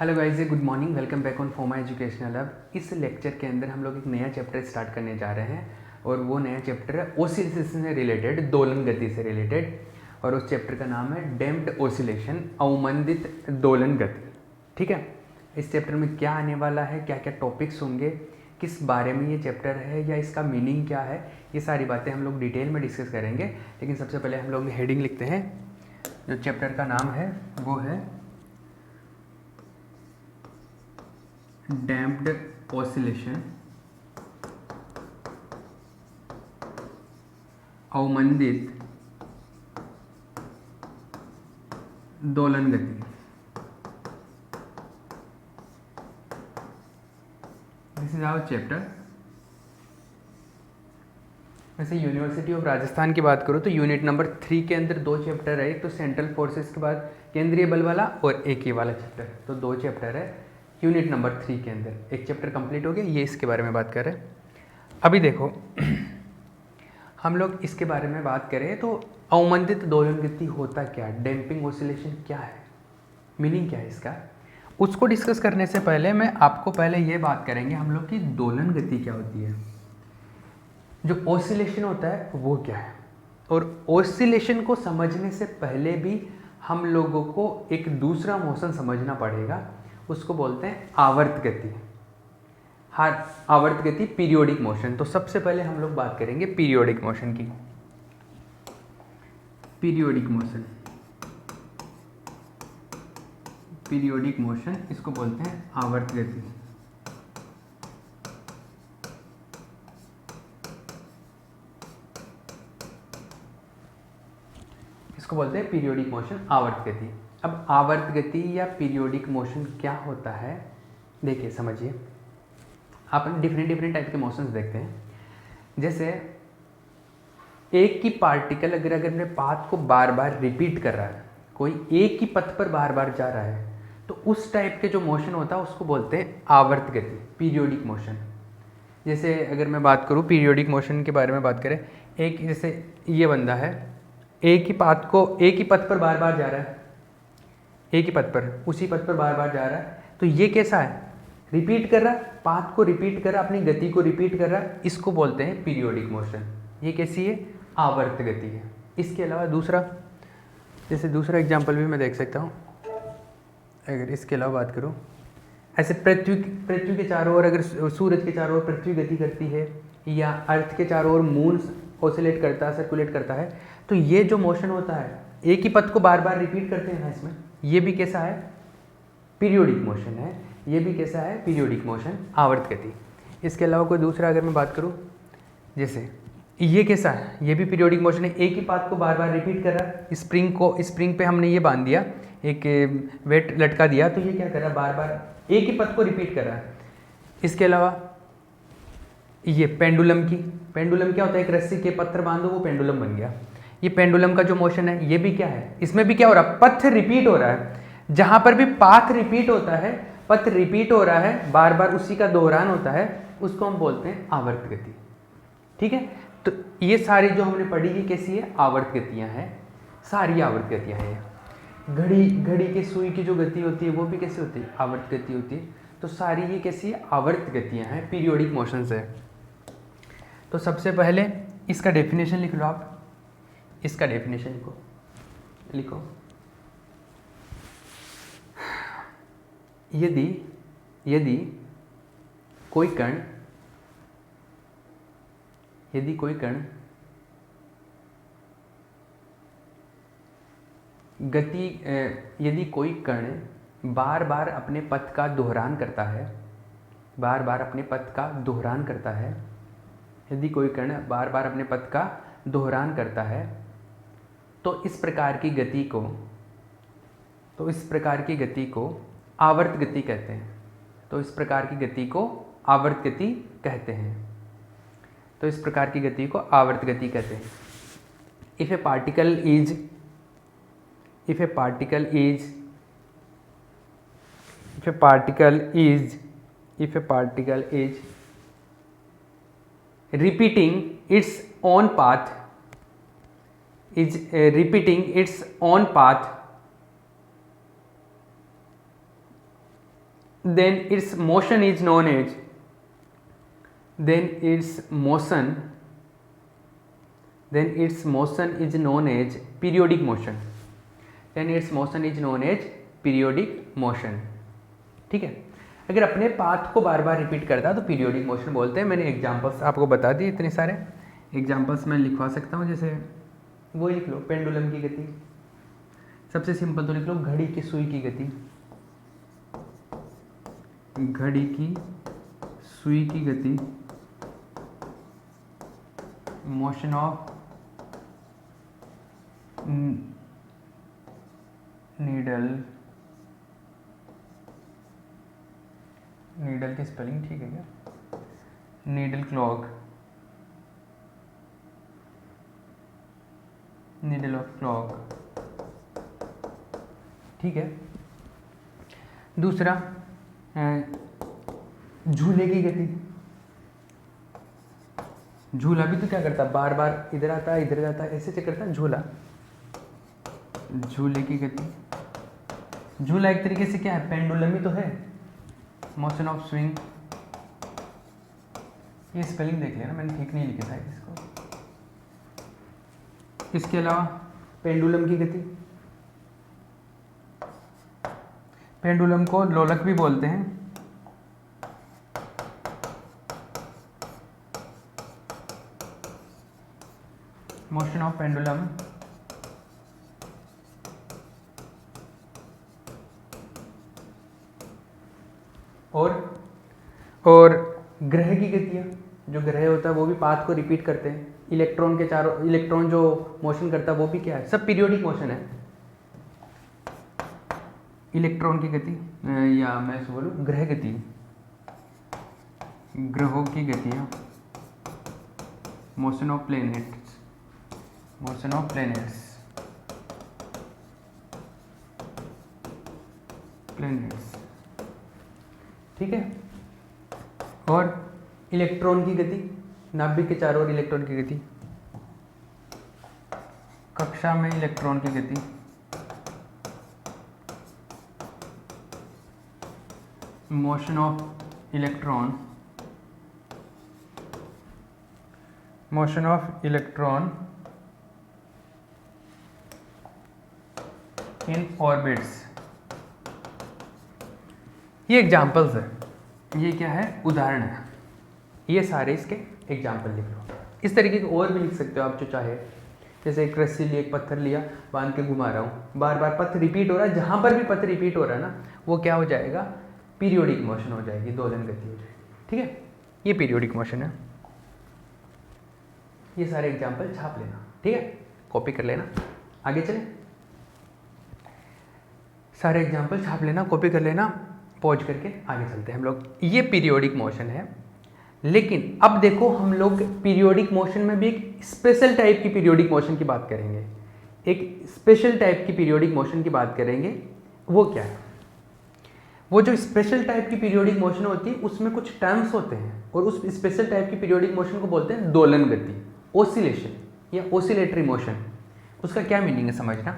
Hello guys, good morning. Welcome back on फॉर्मा educational hub. इस lecture के अंदर हम लोग एक नया चैप्टर स्टार्ट करने जा रहे हैं और वो नया चैप्टर है ओसिलेशन से रिलेटेड, दोलन गति से रिलेटेड। और उस चैप्टर का नाम है डैम्प्ड ओसिलेशन, अवमंदित दोलन गति। ठीक है, इस चैप्टर में क्या आने वाला है, क्या क्या टॉपिक्स होंगे, किस बारे में ये चैप्टर है या इसका मीनिंग क्या है, ये सारी बातें हम लोग डिटेल में डिस्कस करेंगे। लेकिन सबसे पहले हम लोग हेडिंग लिखते हैं। जो चैप्टर का नाम है वो है डैम्प्ड ओसिलेशन, अवमंदित दोलन गति। This is our chapter. वैसे यूनिवर्सिटी ऑफ राजस्थान की बात करूँ तो यूनिट नंबर 3 के अंदर 2 चैप्टर है। एक तो सेंट्रल फोर्सेस के बाद केंद्रीय बल वाला और एक ये वाला चैप्टर, तो 2 चैप्टर है यूनिट नंबर 3 के अंदर। एक चैप्टर कंप्लीट हो गया, ये इसके बारे में बात कर रहे हैं। अभी देखो हम लोग इसके बारे में बात करें तो अवमंदित दोलन गति होता क्या, डैम्पिंग ओसिलेशन क्या है, मीनिंग क्या है इसका, उसको डिस्कस करने से पहले मैं आपको पहले ये बात करेंगे हम लोग कि दोलन गति क्या होती है, जो ओसिलेशन होता है वो क्या है। और ओसिलेशन को समझने से पहले भी हम लोगों को एक दूसरा मोशन समझना पड़ेगा, उसको बोलते हैं आवर्त गति। हर आवर्त गति, पीरियोडिक मोशन। तो सबसे पहले हम लोग बात करेंगे पीरियोडिक मोशन की। पीरियोडिक मोशन, पीरियोडिक मोशन इसको बोलते हैं आवर्त गति। इसको बोलते हैं पीरियोडिक मोशन, आवर्त गति। अब आवर्त गति या पीरियोडिक मोशन क्या होता है, देखिए समझिए। आप डिफरेंट टाइप के मोशंस देखते हैं। जैसे एक ही पार्टिकल अगर अपने पाथ को बार बार रिपीट कर रहा है, कोई एक ही पथ पर बार बार जा रहा है, तो उस टाइप के जो मोशन होता है उसको बोलते हैं आवर्त गति, पीरियोडिक मोशन। जैसे अगर मैं बात करूँ पीरियोडिक मोशन के बारे में बात करें, एक जैसे ये बंदा है, एक ही पाथ को एक ही पथ पर बार बार जा रहा है, एक ही पथ पर, उसी पथ पर बार बार जा रहा है, तो ये कैसा है, रिपीट कर रहा है, पाथ को रिपीट कर रहा है, अपनी गति को रिपीट कर रहा है, इसको बोलते हैं पीरियोडिक मोशन। ये कैसी है, आवर्त गति है। इसके अलावा दूसरा, जैसे दूसरा एग्जांपल भी मैं देख सकता हूँ। अगर इसके अलावा बात करूँ, ऐसे पृथ्वी के चारों ओर, अगर सूरज के चारों ओर पृथ्वी गति करती है, या अर्थ के चारों ओर मून ऑसिलेट करता है, सर्कुलेट करता है, तो ये जो मोशन होता है, एक ही पथ को बार बार रिपीट करते हैं ना, इसमें ये भी कैसा है, पीरियोडिक मोशन है। ये भी कैसा है, पीरियोडिक मोशन, आवर्त गति। इसके अलावा कोई दूसरा अगर मैं बात करूँ, जैसे ये कैसा है, ये भी पीरियोडिक मोशन है, एक ही पाथ को बार बार रिपीट कर रहा है। स्प्रिंग पे हमने ये बांध दिया, एक वेट लटका दिया, तो ये क्या कर रहा है, बार बार एक ही पथ को रिपीट कर रहा है। इसके अलावा ये पेंडुलम क्या होता है, एक रस्सी के पत्थर बांधो, वो पेंडुलम बन गया। ये पेंडुलम का जो मोशन है, ये भी क्या है, इसमें भी क्या हो रहा है, पथ रिपीट हो रहा है। जहां पर भी पाथ रिपीट होता है, पथ रिपीट हो रहा है, बार बार उसी का दोहरान होता है, उसको हम बोलते हैं आवर्त गति। ठीक है, तो ये सारी जो हमने पढ़ी, ये कैसी है, आवर्त गतियां हैं, सारी आवर्त गतियां हैं। घड़ी के सुई की जो गति होती है वो भी कैसी होती है, आवर्त गति होती है। तो सारी ये कैसी है, आवर्त गतियां हैं, पीरियोडिक मोशंस है। तो सबसे पहले इसका डेफिनेशन लिख लो आप, इसका डेफिनेशन को लिखो। यदि कोई कण यदि कोई कण बार बार अपने पथ का दोहरान करता है, यदि कोई कण बार बार अपने पथ का दोहरान करता है, तो इस प्रकार की गति को आवर्त गति कहते हैं। If a particle is repeating its own path, then its motion is known as periodic motion. ठीक है, अगर अपने पाथ को बार बार रिपीट करता है तो पीरियोडिक मोशन बोलते हैं। मैंने एग्जांपल्स आपको बता दिए, इतने सारे एग्जांपल्स मैं लिखवा सकता हूँ। जैसे वो लिख लो, पेंडुलम की गति, सबसे सिंपल तो लिख लो घड़ी की सुई की गति, घड़ी की सुई की गति, मोशन ऑफ नीडल की स्पेलिंग ठीक है क्या, needle clock, needle of clock, ठीक है। दूसरा झूले की गति, झूला भी तो क्या करता है, बार बार इधर आता है इधर जाता है, ऐसे चेक करता है झूला, झूले की गति। झूला एक तरीके से क्या है, पेंडुलम ही तो है, मोशन ऑफ स्विंग। ये स्पेलिंग देख लेना, मैंने ठीक नहीं लिखा था इसको। इसके अलावा पेंडुलम की गति, पेंडुलम को लोलक भी बोलते हैं। मोशन ऑफ पेंडुलम, और ग्रह की गतियाँ, जो ग्रह होता है वो भी पाथ को रिपीट करते हैं। इलेक्ट्रॉन के चारों, इलेक्ट्रॉन जो मोशन करता है वो भी क्या है, सब पीरियोडिक मोशन है। इलेक्ट्रॉन की गति या मैं बोलूँ ग्रह गति, ग्रहों की गतियाँ, motion of planets, motion of planets, ठीक है। और इलेक्ट्रॉन की गति, नाभिक के चारों ओर इलेक्ट्रॉन की गति, कक्षा में इलेक्ट्रॉन की गति, motion of electron, motion of electron in orbits. ये एग्जाम्पल्स है, ये क्या है, उदाहरण है। ये सारे इसके एग्जाम्पल लिख लो। इस तरीके के और भी लिख सकते हो आप जो चाहे। जैसे एक रस्सी ली, एक पत्थर लिया, बांध के घुमा रहा हूँ, बार बार पत्थर रिपीट हो रहा है, जहाँ पर भी पत्थर रिपीट हो रहा है ना, वो क्या हो जाएगा, पीरियोडिक मोशन हो जाएगी, दोलन गति हो जाएगी, ठीक है। ये पीरियोडिक मोशन है। ये सारे एग्जाम्पल छाप लेना, ठीक है, कॉपी कर लेना। आगे चले, सारे एग्जाम्पल छाप लेना, कॉपी कर लेना, पॉज करके आगे चलते हैं हम लोग। ये पीरियोडिक मोशन है, लेकिन अब देखो हम लोग पीरियोडिक मोशन में भी एक स्पेशल टाइप की पीरियोडिक मोशन की बात करेंगे। एक स्पेशल टाइप की पीरियोडिक मोशन की बात करेंगे। वो क्या है, वो जो स्पेशल टाइप की पीरियोडिक मोशन होती है उसमें कुछ टर्म्स होते हैं, और उस स्पेशल टाइप की पीरियोडिक मोशन को बोलते हैं दोलन गति, ओसिलेशन या ओसिलेटरी मोशन। उसका क्या मीनिंग है समझना।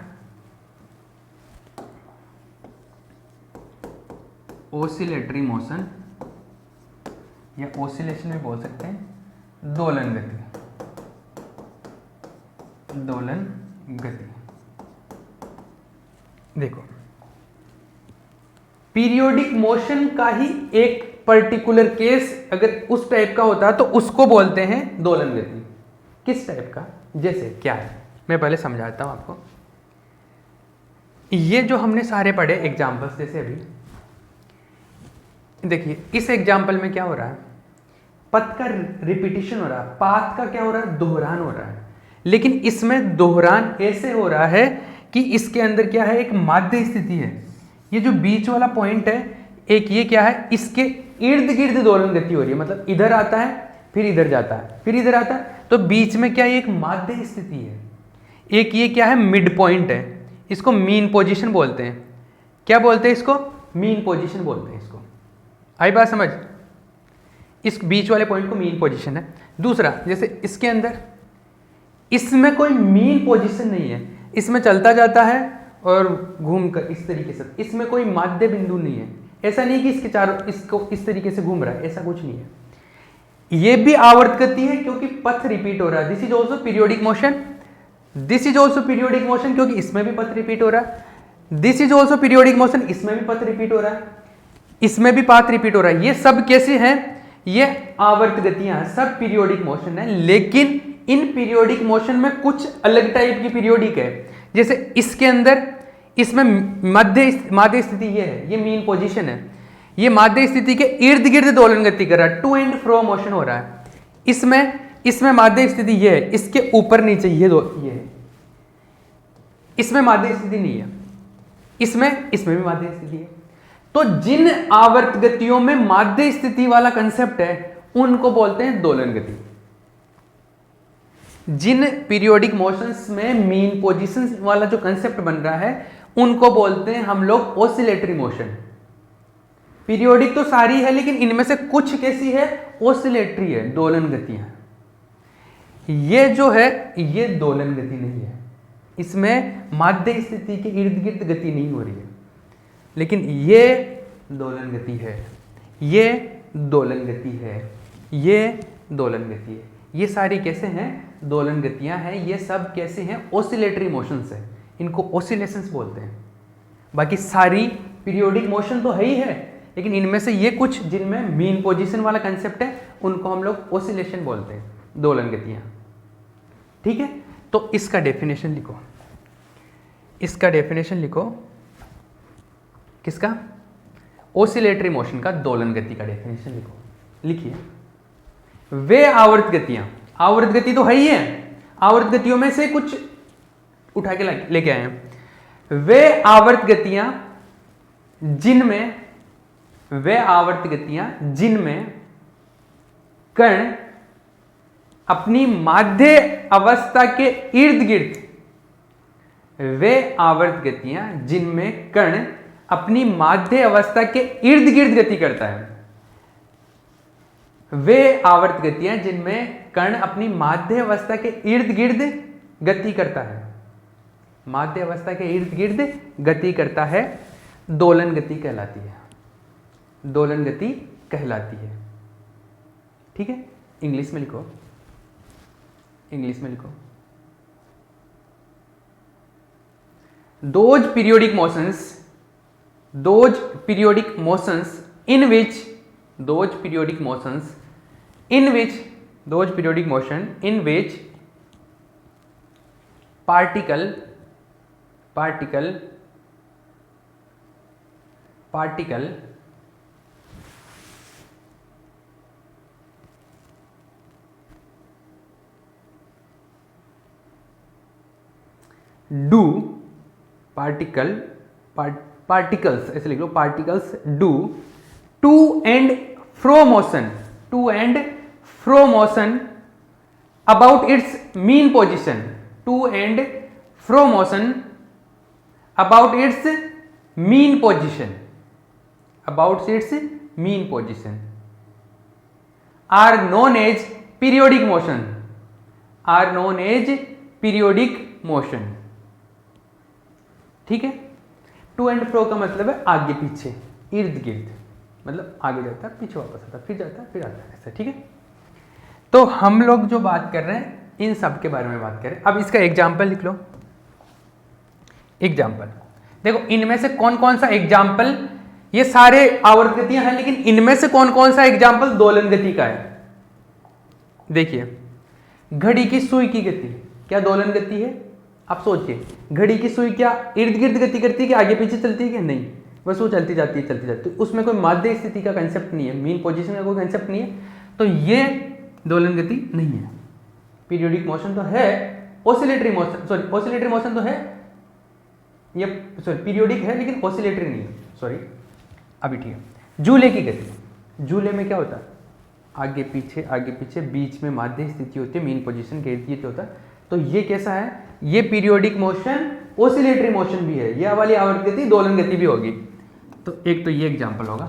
ओसिलेटरी मोशन या ओसिलेशन में बोल सकते हैं दोलन गति, दोलन गति। देखो, पीरियोडिक मोशन का ही एक पर्टिकुलर केस अगर उस टाइप का होता है तो उसको बोलते हैं दोलन गति। किस टाइप का, जैसे क्या है, मैं पहले समझाता हूं आपको। ये जो हमने सारे पढ़े एग्जाम्पल्स, जैसे अभी देखिए इस एग्जाम्पल में क्या हो रहा है, पथ का रिपीटिशन हो रहा है, पाथ का क्या हो रहा है, दोहरान हो रहा है। लेकिन इसमें दोहरान ऐसे हो रहा है कि इसके अंदर क्या है, एक माध्य स्थिति है। ये जो बीच वाला पॉइंट है, एक ये क्या है, इसके इर्द गिर्द दोलन गति हो रही है। मतलब इधर आता है, फिर इधर जाता है, फिर इधर आता है, तो बीच में क्या है, एक माध्य स्थिति है। एक ये क्या है, मिड पॉइंट है, इसको मीन पोजीशन बोलते हैं। क्या बोलते हैं इसको, मीन पोजीशन बोलते हैं इसको। आई बात समझ, इस बीच वाले पॉइंट को मीन पोजीशन है। दूसरा, जैसे इसके अंदर, इसमें कोई मीन पोजीशन नहीं है, इसमें चलता जाता है और घूमकर इस तरीके से, इसमें कोई माध्य बिंदु नहीं है। ऐसा नहीं कि इसके चारों इसको इस तरीके से घूम रहा है, ऐसा कुछ नहीं है। ये भी आवर्त गति है क्योंकि पथ रिपीट हो रहा है। This is also periodic motion, this is also periodic motion क्योंकि इसमें भी पथ रिपीट हो रहा है। This is also periodic motion, इसमें भी पथ रिपीट हो रहा है, इसमें भी पाथ रिपीट हो रहा है। ये सब कैसे हैं? ये आवर्त गतियां हैं, सब पीरियोडिक मोशन है। लेकिन इन पीरियोडिक मोशन में कुछ अलग टाइप की पीरियोडिक है। जैसे इसके अंदर, इसमें माध्य स्थिति ये है, ये मीन पोजीशन है, ये माध्य स्थिति के इर्द गिर्द दोलन गति कर रहा है, टू एंड फ्रो मोशन हो रहा है। इसमें माध्य स्थिति ये है, इसके ऊपर नीचे ये है। इसमें माध्य स्थिति नहीं है, इसमें भी माध्य स्थिति है। तो जिन आवर्त गतियों में माध्य स्थिति वाला कंसेप्ट है उनको बोलते हैं दोलन गति। जिन पीरियोडिक मोशंस में मीन पोजीशन वाला जो कंसेप्ट बन रहा है उनको बोलते हैं हम लोग ऑसिलेटरी मोशन। पीरियोडिक तो सारी है लेकिन इनमें से कुछ कैसी है? ऑसिलेटरी है, दोलन गतियां। ये जो है ये दोलन गति नहीं है, इसमें माध्य स्थिति के इर्द गिर्द गति नहीं हो रही है। लेकिन ये दोलन गति है, ये दोलन गति है, ये दोलन गति है। ये सारी कैसे हैं? दोलन गतियां हैं। ये सब कैसे हैं? ऑसिलेटरी मोशंस है, इनको ऑसिलेशंस बोलते हैं। बाकी सारी पीरियोडिक मोशन तो है ही है, लेकिन इनमें से ये कुछ जिनमें मीन पोजीशन वाला कंसेप्ट है उनको हम लोग ऑसिलेशन बोलते हैं, दोलन गतियां। ठीक है, तो इसका डेफिनेशन लिखो, इसका डेफिनेशन लिखो। किसका? ऑसिलेटरी मोशन का, दोलन गति का डेफिनेशन लिखो। लिखिए, वे आवर्त गतियां, आवर्त गति तो है ही है, आवर्त गतियों में से कुछ उठा के लेके आए हैं। वे आवर्त गतियां जिनमें, वे आवर्त गतियां जिनमें कण अपनी माध्य अवस्था के इर्द गिर्द, वे आवर्त गतियां जिनमें कण अपनी माध्य अवस्था के इर्द गिर्द गति करता है। वे आवर्त गतियां जिनमें कण अपनी माध्य अवस्था के इर्द गिर्द गति करता है, माध्य अवस्था के इर्द गिर्द गति करता है, दोलन गति कहलाती है, दोलन गति कहलाती है। ठीक है, इंग्लिश में लिखो, इंग्लिश में लिखो। those periodic motions in which particle particles ऐसे लिख लो, particles do to and fro motion about its mean position, to and fro motion about its mean position, about its mean position are known as periodic motion, are known as periodic motion। ठीक है, to and फ्रो का मतलब है आगे पीछे, इर्द गिर्द, मतलब आगे जाता है, पीछे वापस आता है, फिर जाता है, फिर आता है, ऐसा। ठीक है, तो हम लोग जो बात कर रहे हैं इन सब के बारे में बात करें। अब इसका एग्जाम्पल लिख लो। एग्जाम्पल देखो, इनमें से कौन कौन सा एग्जाम्पल, ये सारे आवर्त गतियां हैं लेकिन इनमें से कौन कौन सा एग्जाम्पल दोलन गति का है। देखिए, घड़ी की सुई की गति क्या दोलन गति है? आप सोचिए, घड़ी की सुई क्या इर्द गिर्द गति करती है कि आगे पीछे चलती है कि नहीं? बस वो चलती जाती है, चलती जाती है, उसमें कोई माध्य स्थिति का कंसेप्ट नहीं है, मीन पोजीशन का कोई कंसेप्ट नहीं है, तो ये दोलन गति नहीं है। पीरियोडिक मोशन तो है, oscillatory motion, sorry oscillatory motion तो है, ये सॉरी पीरियोडिक है लेकिन ऑसिलेटरी नहीं है, सॉरी अभी ठीक है। झूले की गति, झूले में क्या होता है? आगे पीछे बीच में माध्य स्थिति होती है, मीन पोजीशन के इर्द गिर्द होता है, तो ये कैसा है? ये पीरियोडिक मोशन ऑसिलेटरी मोशन भी है, यह वाली आवर्त गति दोलन गति भी होगी। तो एक तो ये एग्जांपल होगा।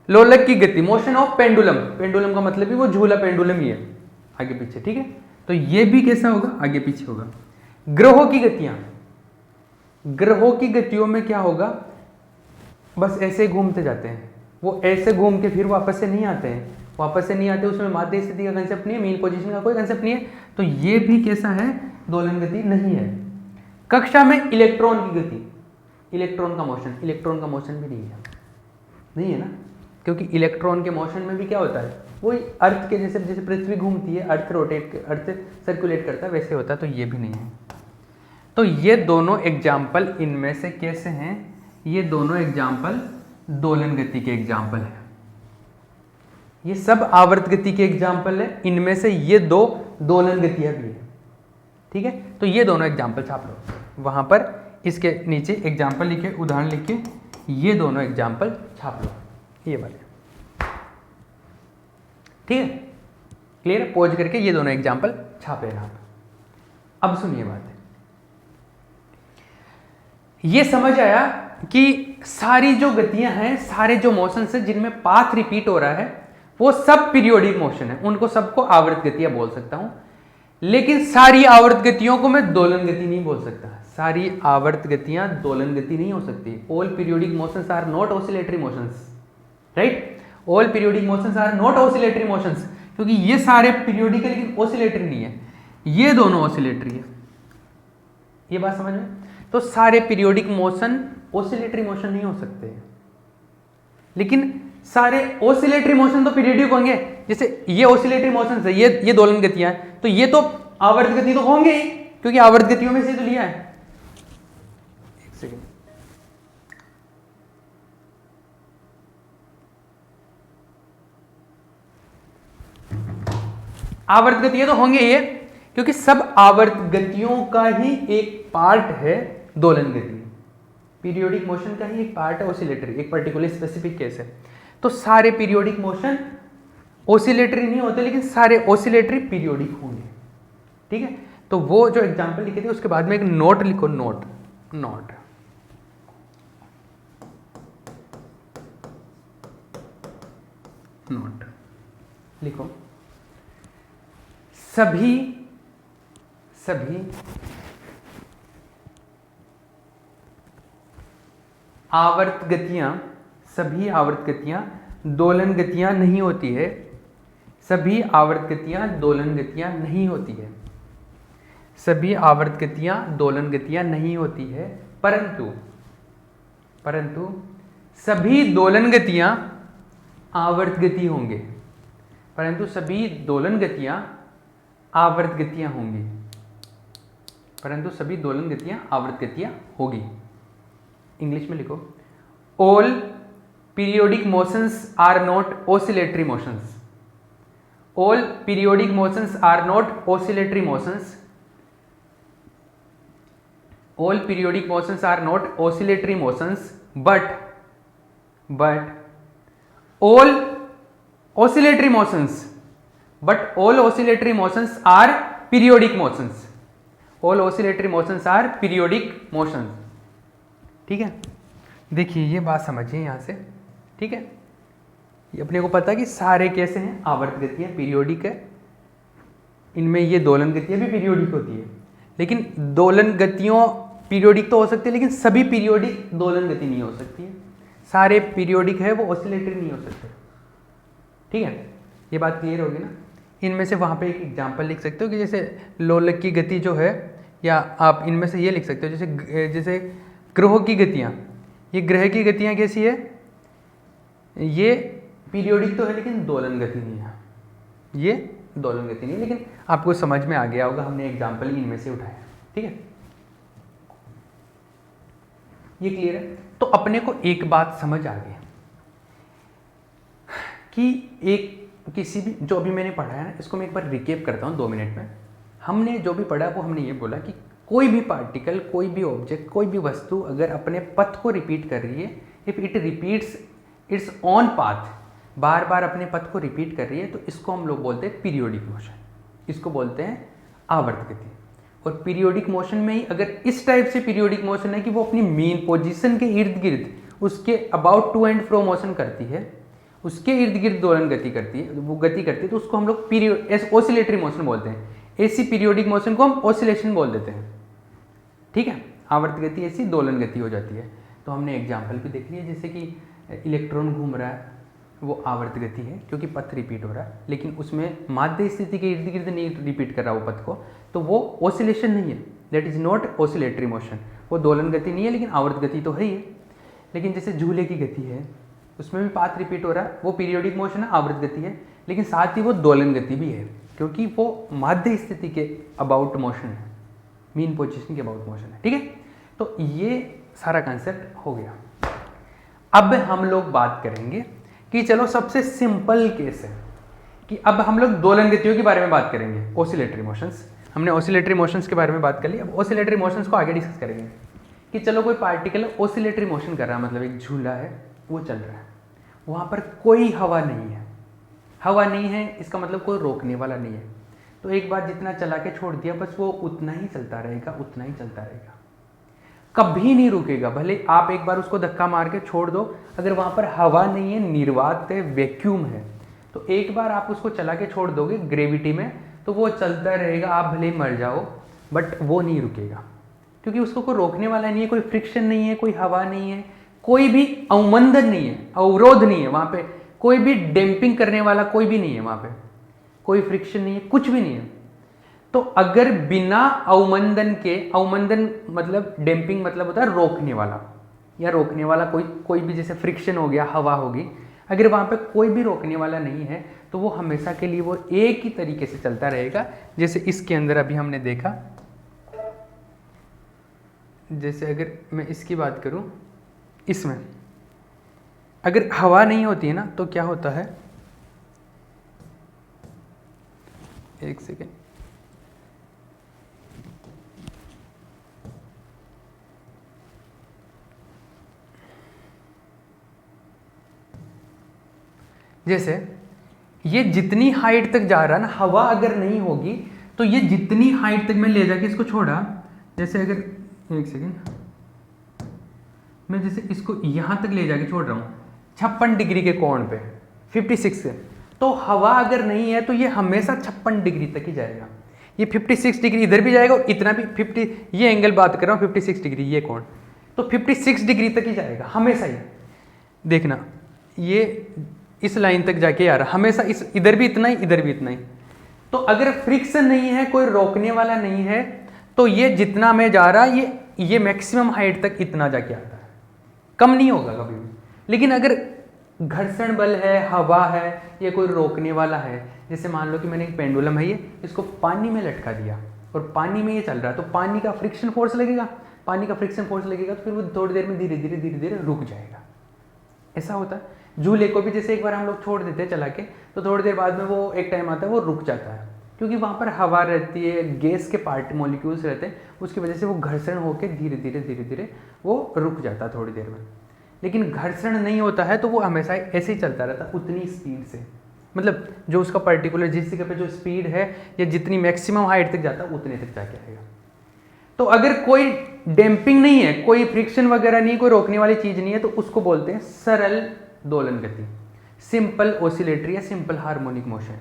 लोलक की गति, मोशन ऑफ पेंडुलम, पेंडुलम का मतलब भी वो झूला पेंडुलम ही है, आगे पीछे। ठीक है, तो ये भी कैसा होगा? आगे पीछे होगा। ग्रहों की गतियां, ग्रहों की गतियों में क्या होगा? बस ऐसे घूमते जाते हैं, वो ऐसे घूम के फिर वापस से नहीं आते हैं, वापस से नहीं आते, उसमें माध्य स्थिति का कंसेप्ट नहीं है, मीन पोजीशन का कोई कंसेप्ट नहीं है, तो ये भी कैसा है, दोलन गति नहीं है। कक्षा में इलेक्ट्रॉन की गति, इलेक्ट्रॉन का मोशन भी नहीं है ना, क्योंकि इलेक्ट्रॉन के मोशन में भी क्या होता है, वही अर्थ के जैसे पृथ्वी घूमती है, अर्थ सर्कुलेट करता है, वैसे होता है, तो ये भी नहीं है। तो ये दोनों एग्जाम्पल इनमें से कैसे हैं, ये दोनों एग्जाम्पल दोलन गति के एग्जाम्पल है, ये सब आवर्त गति के एग्जाम्पल है, इनमें से ये दो दोलन गतियां भी है। ठीक है, तो ये दोनों एग्जाम्पल छाप लो, वहां पर इसके नीचे एग्जाम्पल लिखे, उदाहरण लिखे, ये दोनों एग्जाम्पल छाप लो, ये वाले। ठीक है, क्लियर है, पॉज करके ये दोनों एग्जाम्पल छापे ना। अब सुनिए बात, ये समझ आया कि सारी जो गतियां हैं, सारे जो मोशंस हैं जिनमें पाथ रिपीट हो रहा है, वो सब पीरियोडिक मोशन है, उनको सबको आवर्त गतियां बोल सकता हूं। लेकिन सारी आवर्त गतियों को मैं दोलन गति नहीं बोल सकता, सारी आवर्त गतियां दोलन गति नहीं हो सकती। All periodic motions are not oscillatory motions, right, all periodic motions are not oscillatory motions, क्योंकि ये सारे पीरियोडिक है लेकिन ऑसिलेटरी नहीं है, ये दोनों ऑसिलेटरी है। ये बात समझ में, तो सारे पीरियोडिक मोशन ऑसिलेटरी मोशन नहीं हो सकते, लेकिन सारे ऑसिलेटरी मोशन तो पीरियोडिक होंगे। जैसे ये ऑसिलेटरी मोशन है, ये दोलन गतियां हैं, तो ये तो आवर्त गति तो होंगे ही, क्योंकि आवर्त गतियों में से तो लिया है। एक सेकेंड, आवर्त गतियां तो होंगे ये, क्योंकि सब आवर्त गतियों का ही एक पार्ट है दोलन गति, पीरियोडिक मोशन का ही एक पार्ट है ऑसिलेटरी, एक पर्टिकुलर स्पेसिफिक केस है। तो सारे पीरियोडिक मोशन ऑसिलेटरी नहीं होते, लेकिन सारे ऑसिलेटरी पीरियोडिक होंगे। ठीक है, तो वो जो एग्जांपल लिखे थे उसके बाद में एक नोट लिखो, नोट लिखो, सभी आवर्त गतियां दोलन गतियां नहीं होती है, सभी आवर्त गतियां दोलन गतियां नहीं होती है, सभी आवर्त गतियां दोलन गतियां नहीं होती है, परंतु सभी दोलन गतियां आवर्त गति होंगे, परंतु सभी दोलन गतियां आवर्त गतियां होंगी, परंतु सभी दोलन गतियां आवर्त गतियां होगी। इंग्लिश में लिखो, all periodic motions are not oscillatory motions, all periodic motions are not oscillatory motions, all periodic motions are not oscillatory motions, but all oscillatory motions are periodic motions, all oscillatory motions are periodic motions। ठीक है, देखिए ये बात समझिए यहाँ से। ठीक है, ये अपने को पता है कि सारे कैसे हैं, आवर्त गतियाँ पीरियोडिक है, इनमें ये दोलन गतियाँ भी पीरियोडिक होती है, लेकिन दोलन गतियों पीरियोडिक तो हो सकती है, लेकिन सभी पीरियोडिक दोलन गति नहीं हो सकती है, सारे पीरियोडिक है वो ऑसिलेटरी नहीं हो सकते। ठीक है, ये बात क्लियर होगी ना। इनमें से वहाँ पे एक एग्जांपल लिख सकते हो कि जैसे लोलक की गति जो है, या आप इनमें से ये लिख सकते हो जैसे ग्रहों की गतियाँ, ये ग्रह की गतियाँ कैसी है, ये पीरियोडिक तो है लेकिन दोलन गति नहीं है, ये दोलन गति नहीं, लेकिन आपको समझ में आ गया होगा, हमने एग्जाम्पल इनमें से उठाया। ठीक है, ये क्लियर है। तो अपने को एक बात समझ आ गई कि एक किसी भी जो अभी मैंने पढ़ा है ना, इसको मैं एक बार रिकेप करता हूँ 2 मिनट में। हमने जो भी पढ़ा वो हमने ये बोला कि कोई भी पार्टिकल, कोई भी ऑब्जेक्ट, कोई भी वस्तु अगर अपने पथ को रिपीट कर रही है, if it repeats it's on path, बार बार अपने पथ को रिपीट कर रही है, तो इसको हम लोग बोलते हैं पीरियोडिक मोशन, इसको बोलते हैं आवर्त गति। और पीरियोडिक मोशन में ही अगर इस टाइप से पीरियोडिक मोशन है कि वो अपनी मेन पोजीशन के इर्द गिर्द, उसके about to and fro motion करती है, उसके इर्द गिर्द दोलन गति करती है, वो गति करती है, तो उसको हम लोग पीरियड ऑसिलेटरी मोशन बोलते हैं। ऐसी पीरियोडिक मोशन को हम ऑसिलेशन बोल देते हैं। ठीक है, आवर्त गति ऐसी दोलन गति हो जाती है। तो हमने एग्जाम्पल भी देख लिया, जैसे कि इलेक्ट्रॉन घूम रहा है वो आवर्त गति है क्योंकि पथ रिपीट हो रहा है, लेकिन उसमें माध्य स्थिति के इर्द गिर्द नहीं रिपीट कर रहा वो पथ को, तो वो ऑसिलेशन नहीं है, that is not oscillatory motion, वो दोलन गति नहीं है लेकिन आवर्त गति तो है ही है। लेकिन जैसे झूले की गति है उसमें भी पाथ रिपीट हो रहा है, वो पीरियोडिक मोशन है, आवर्त गति है, लेकिन साथ ही वो दोलन गति भी है क्योंकि वो माध्य स्थिति के अबाउट मोशन है, मीन पोजीशन के अबाउट मोशन है। ठीक है, तो ये सारा कंसेप्ट हो गया। अब हम लोग बात करेंगे कि चलो सबसे सिंपल केस है कि अब हम लोग दोलन गतियों के बारे में बात करेंगे, ऑसिलेटरी मोशंस। हमने ऑसिलेटरी मोशंस के बारे में बात कर ली, अब ऑसिलेटरी मोशंस को आगे डिस्कस करेंगे कि चलो कोई पार्टिकल ऑसिलेटरी मोशन कर रहा है, मतलब एक झूला है वो चल रहा है, वहाँ पर कोई हवा नहीं है, हवा नहीं है इसका मतलब कोई रोकने वाला नहीं है, तो एक बार जितना चला के छोड़ दिया बस वो उतना ही चलता रहेगा, उतना ही चलता रहेगा, कभी नहीं रुकेगा। भले आप एक बार उसको धक्का मार के छोड़ दो, अगर वहाँ पर हवा नहीं है, निर्वात है, वैक्यूम है, तो एक बार आप उसको चला के छोड़ दोगे ग्रेविटी में तो वो चलता रहेगा, आप भले ही मर जाओ बट वो नहीं रुकेगा क्योंकि उसको कोई रोकने वाला नहीं है, कोई फ्रिक्शन नहीं है, कोई हवा नहीं है, कोई भी अवमंदन नहीं है, अवरोध नहीं है, वहाँ पे कोई भी डैम्पिंग करने वाला कोई भी नहीं है, वहाँ पे कोई फ्रिक्शन नहीं है, कुछ भी नहीं है। तो अगर बिना अवमंदन के, अवमंदन मतलब डैम्पिंग मतलब होता है रोकने वाला, या रोकने वाला कोई भी, जैसे फ्रिक्शन हो गया, हवा होगी, अगर वहाँ पे कोई भी रोकने वाला नहीं है तो वो हमेशा के लिए वो एक ही तरीके से चलता रहेगा। जैसे इसके अंदर अभी हमने देखा, जैसे अगर मैं इसकी बात करूं, इसमें अगर हवा नहीं होती है ना तो क्या होता है, एक सेकेंड, जैसे ये जितनी हाइट तक जा रहा है ना, हवा अगर नहीं होगी तो ये जितनी हाइट तक मैं ले जाके इसको छोड़ा, जैसे अगर एक सेकेंड, मैं जैसे इसको यहाँ तक ले जाके छोड़ रहा हूँ 56 डिग्री के कोण पे, 56 से, तो हवा अगर नहीं है तो ये हमेशा 56 डिग्री तक ही जाएगा। ये 56 डिग्री इधर भी जाएगा और इतना भी 50, ये एंगल बात कर रहा हूँ 56 डिग्री, ये कोण, तो 56 डिग्री तक ही जाएगा हमेशा ही। देखना ये इस लाइन तक जाके आ रहा, हमेशा इस इधर भी इतना ही, इधर भी इतना ही। तो अगर फ्रिक्शन नहीं है, कोई रोकने वाला नहीं है, तो ये जितना मैं जा रहा, ये मैक्सिमम हाइट तक इतना जाके आता है, कम नहीं होगा कभी भी। लेकिन अगर घर्षण बल है, हवा है, या कोई रोकने वाला है, जैसे मान लो कि मैंने एक पेंडुलम है, ये इसको पानी में लटका दिया और पानी में ये चल रहा है, तो पानी का फ्रिक्शन फोर्स लगेगा, पानी का फ्रिक्शन फोर्स लगेगा तो फिर वो थोड़ी देर में धीरे धीरे रुक जाएगा। ऐसा होता है। झूले को भी जैसे एक बार हम लोग छोड़ देते हैं चला के, तो थोड़ी देर बाद में वो एक टाइम आता है वो रुक जाता है, क्योंकि वहाँ पर हवा रहती है, गैस के पार्ट मॉलिक्यूल्स रहते हैं, उसकी वजह से वो घर्षण होकर धीरे धीरे वो रुक जाता है थोड़ी देर में। लेकिन घर्षण नहीं होता है तो वो हमेशा ऐसे ही चलता रहता है उतनी स्पीड से, मतलब जो उसका पर्टिकुलर जिस जगह पे जो स्पीड है या जितनी मैक्सिमम हाइट तक जाता है उतने तक जाके आएगा। तो अगर कोई डैम्पिंग नहीं है, कोई फ्रिक्शन वगैरह नहीं, कोई रोकने वाली चीज़ नहीं है, तो उसको बोलते हैं सरल दोलन गति, सिंपल ऑसिलेटरी या सिंपल हार्मोनिक मोशन,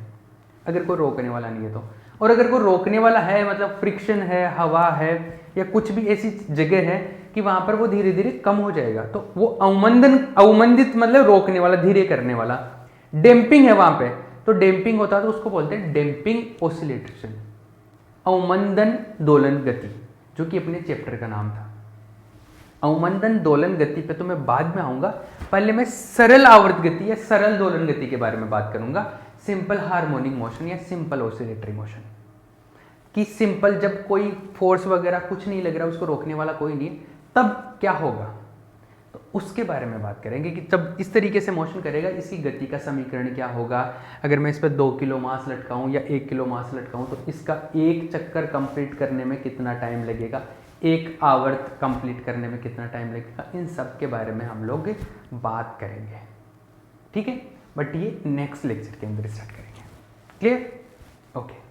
अगर कोई रोकने वाला नहीं है तो। और अगर कोई रोकने वाला है, मतलब फ्रिक्शन है, हवा है, या कुछ भी ऐसी जगह है कि वहाँ पर वो धीरे धीरे कम हो जाएगा, तो वो अवमंदित मतलब रोकने वाला, धीरे करने वाला, डैम्पिंग है वहाँ पे, तो डैम्पिंग होता है तो उसको बोलते हैं डैम्पिंग ऑसिलेशन, अवमंदन दोलन गति, जो कि अपने चैप्टर का नाम था। अवमंदन दोलन गति पे तो मैं बाद में आऊँगा, पहले मैं सरल आवर्त गति या सरल दोलन गति के बारे में बात करूँगा, सिंपल हार्मोनिक मोशन या सिंपल ऑसिलेटरी मोशन। कि सिंपल जब कोई फोर्स वगैरह कुछ नहीं लग रहा, उसको रोकने वाला कोई नहीं, तब क्या होगा, तो उसके बारे में बात करेंगे कि जब इस तरीके से मोशन करेगा इसकी गति का समीकरण क्या होगा। अगर मैं इस पर 2 किलो मास लटकाऊँ या 1 किलो मास लटकाऊँ तो इसका एक चक्कर कंप्लीट करने में कितना टाइम लगेगा, एक आवर्त कंप्लीट करने में कितना टाइम लगेगा, इन सब के बारे में हम लोग बात करेंगे। ठीक है, बट ये नेक्स्ट लेक्चर के अंदर स्टार्ट करेंगे। क्लियर? ओके।